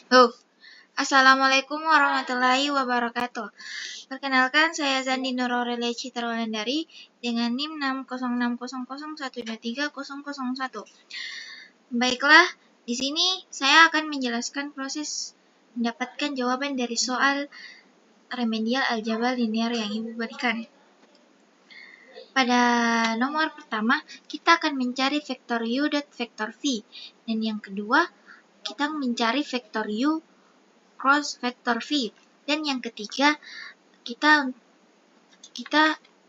Oh, Assalamualaikum warahmatullahi wabarakatuh. Perkenalkan, saya Zandi Nuraurelia Citrawulandari dengan NIM 60600123001. Baiklah, di sini saya akan menjelaskan proses mendapatkan jawaban dari soal remedial aljabar linear yang Ibu berikan. Pada nomor pertama, kita akan mencari vektor u dan vektor v, dan yang kedua, kita mencari vektor u cross vektor v, dan yang ketiga kita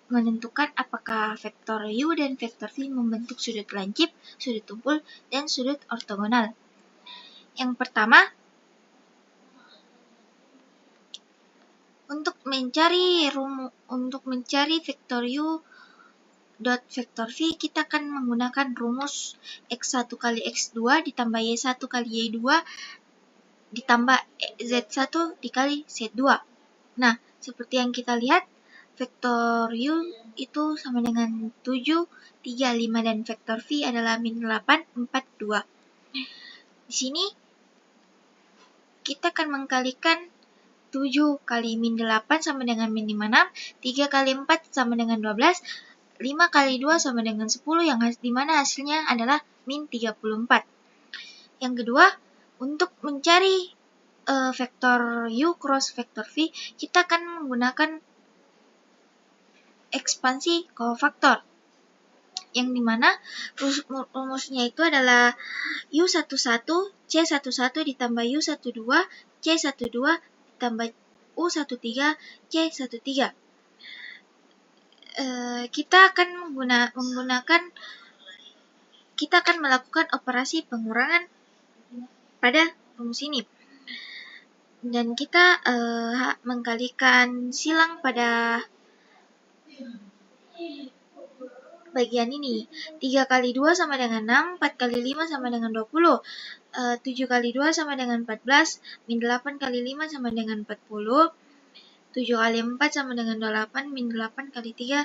menentukan apakah vektor u dan vektor v membentuk sudut lancip, sudut tumpul, dan sudut ortogonal. Yang pertama, untuk mencari vektor u dot vektor v, kita akan menggunakan rumus x1 kali x2 ditambah y1 kali y2 ditambah z1 dikali z2. Nah, seperti yang kita lihat, vektor u itu sama dengan 7, 3, 5, dan vektor v adalah min 8, 4, 2. Di sini, kita akan mengkalikan 7 kali min 8 sama dengan min 56, 3 kali 4 sama dengan 12, 5 kali 2 sama dengan 10, yang dimana hasilnya adalah min 34. Yang kedua, untuk mencari vektor u cross vektor v, kita akan menggunakan ekspansi kofaktor, yang dimana rumusnya itu adalah U11 C11 ditambah U12 C12 ditambah U13 C13. Kita akan melakukan operasi pengurangan pada rumus ini, dan kita mengkalikan silang pada bagian ini. 3 kali 2 sama dengan 6, 4 kali 5 sama dengan 20, 7 kali 2 sama dengan 14, min 8 kali 5 sama dengan 40, 7 kali 4 sama dengan 28, min 8 kali 3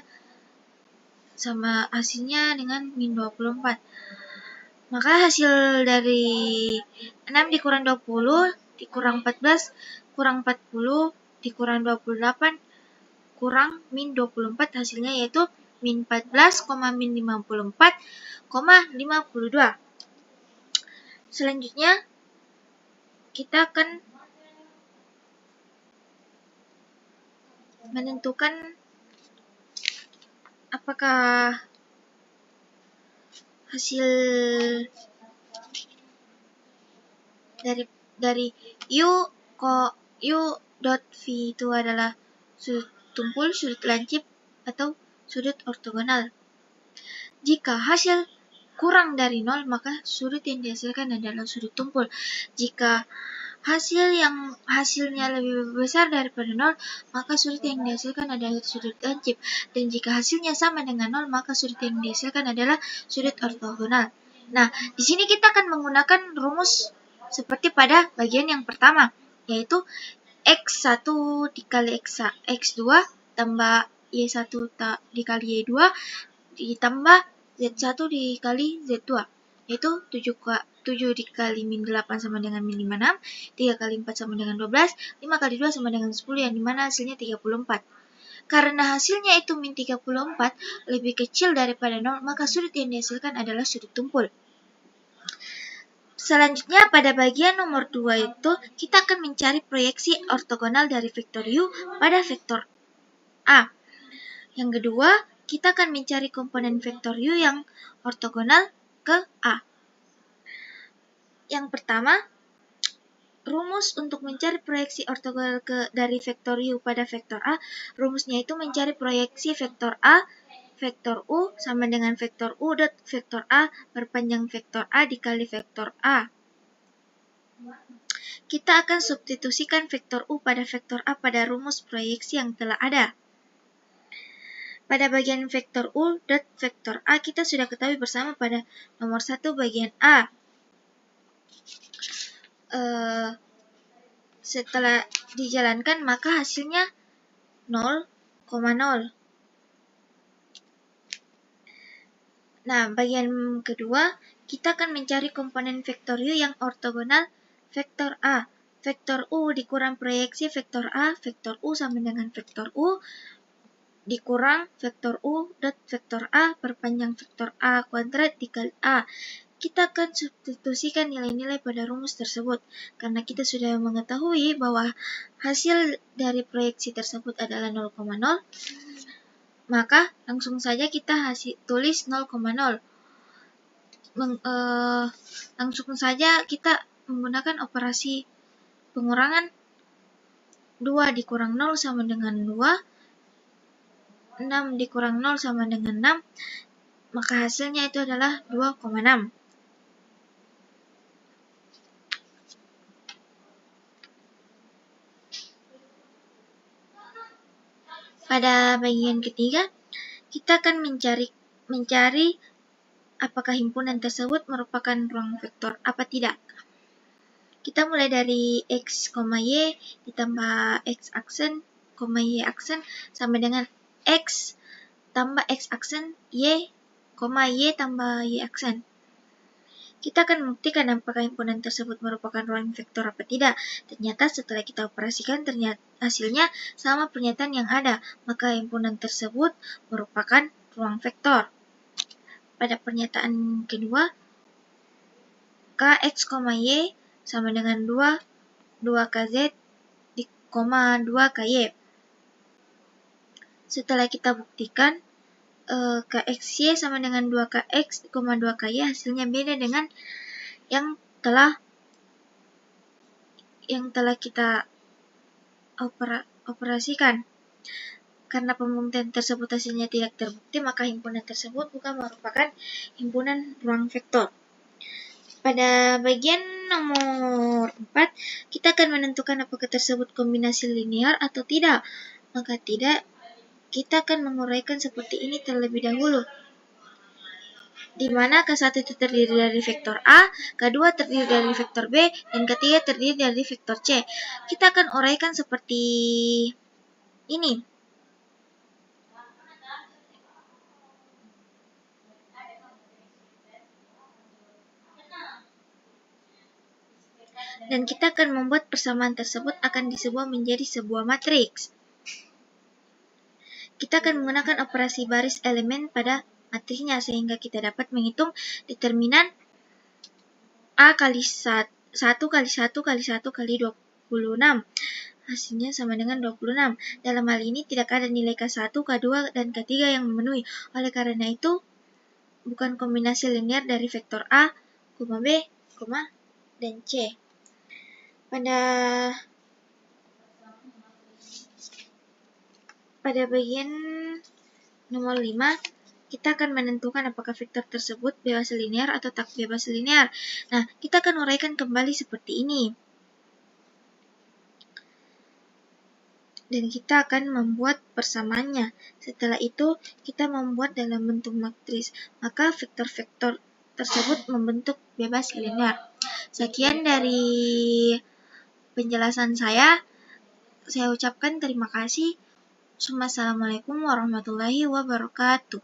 sama hasilnya dengan min 24. Maka hasil dari 6 dikurang 20 dikurang 14 kurang 40 dikurang 28 kurang min 24, hasilnya yaitu min 14, min 54, 52. Selanjutnya, kita akan menentukan apakah hasil dari u dot v itu adalah sudut tumpul, sudut lancip, atau sudut ortogonal. Jika hasil kurang dari 0, maka sudut yang dihasilkan adalah sudut tumpul. Jika hasilnya lebih besar daripada 0, maka sudut yang dihasilkan adalah sudut lancip. Dan jika hasilnya sama dengan 0, maka sudut yang dihasilkan adalah sudut ortogonal. Nah, di sini kita akan menggunakan rumus seperti pada bagian yang pertama, yaitu x1 dikali x2 tambah y1 dikali y2 ditambah z1 dikali z2, yaitu 7 dikali min 8 sama dengan min 56, 3 kali 4 sama dengan 12, 5 kali 2 sama dengan 10, yang dimana hasilnya 34. Karena hasilnya itu min 34 lebih kecil daripada 0, maka sudut yang dihasilkan adalah sudut tumpul. Selanjutnya, pada bagian nomor 2 itu, kita akan mencari proyeksi ortogonal dari vektor u pada vektor A. Yang kedua, kita akan mencari komponen vektor u yang ortogonal ke A. Yang pertama, rumus untuk mencari proyeksi ortogonal dari vektor u pada vektor A, rumusnya itu mencari proyeksi vektor A, vektor u sama dengan vektor u dot vektor A berpanjang vektor A dikali vektor A. Kita akan substitusikan vektor u pada vektor A pada rumus proyeksi yang telah ada. Pada bagian vektor u dot vektor A, kita sudah ketahui bersama pada nomor 1 bagian A. Setelah dijalankan, maka hasilnya 0,0. Nah, bagian kedua, kita akan mencari komponen vektor u yang ortogonal vektor A. vektor U dikurang proyeksi vektor A, vektor U sama dengan vektor U, dikurang vektor U dot vektor A perpanjang vektor A kuadrat dikali A. Kita akan substitusikan nilai-nilai pada rumus tersebut. Karena kita sudah mengetahui bahwa hasil dari proyeksi tersebut adalah 0,0, maka langsung saja kita tulis 0,0. Langsung saja kita menggunakan operasi pengurangan. 2 dikurang 0 sama dengan 2, 6 dikurang 0 sama dengan 6, maka hasilnya itu adalah 2,6. Pada bagian ketiga, kita akan mencari apakah himpunan tersebut merupakan ruang vektor apa tidak. Kita mulai dari X, Y ditambah X aksen, Y aksen sama dengan X tambah X aksen, Y tambah Y aksen. Kita akan membuktikan apakah himpunan tersebut merupakan ruang vektor apa tidak. Ternyata setelah kita operasikan, hasilnya sama pernyataan yang ada, maka himpunan tersebut merupakan ruang vektor. Pada pernyataan kedua, Kx, Y sama dengan 2Kz, 2Ky. Setelah kita buktikan, Kxy sama dengan 2Kx, 2Ky hasilnya beda dengan yang telah kita operasikan. Karena pembuktian tersebut hasilnya tidak terbukti, maka himpunan tersebut bukan merupakan himpunan ruang vektor. Pada bagian nomor 4, kita akan menentukan apakah tersebut kombinasi linear atau tidak. Maka tidak, kita akan menguraikan seperti ini terlebih dahulu. Di mana K1 itu terdiri dari vektor A, K2 terdiri dari vektor B, dan K3 terdiri dari vektor C. Kita akan uraikan seperti ini. Dan kita akan membuat persamaan tersebut akan disebut menjadi sebuah matriks. Kita akan menggunakan operasi baris elemen pada matriksnya sehingga kita dapat menghitung determinan A kali 1 kali 1 kali 1 kali 26. Hasilnya sama dengan 26. Dalam hal ini tidak ada nilai K1, K2, dan K3 yang memenuhi. Oleh karena itu, bukan kombinasi linear dari vektor A, B, dan C. Pada bagian nomor 5, kita akan menentukan apakah vektor tersebut bebas linear atau tak bebas linear. Nah, kita akan uraikan kembali seperti ini. Dan kita akan membuat persamaannya. Setelah itu, kita membuat dalam bentuk matriks. Maka vektor-vektor tersebut membentuk bebas linear. Sekian dari penjelasan saya. Saya ucapkan terima kasih. Assalamualaikum warahmatullahi wabarakatuh.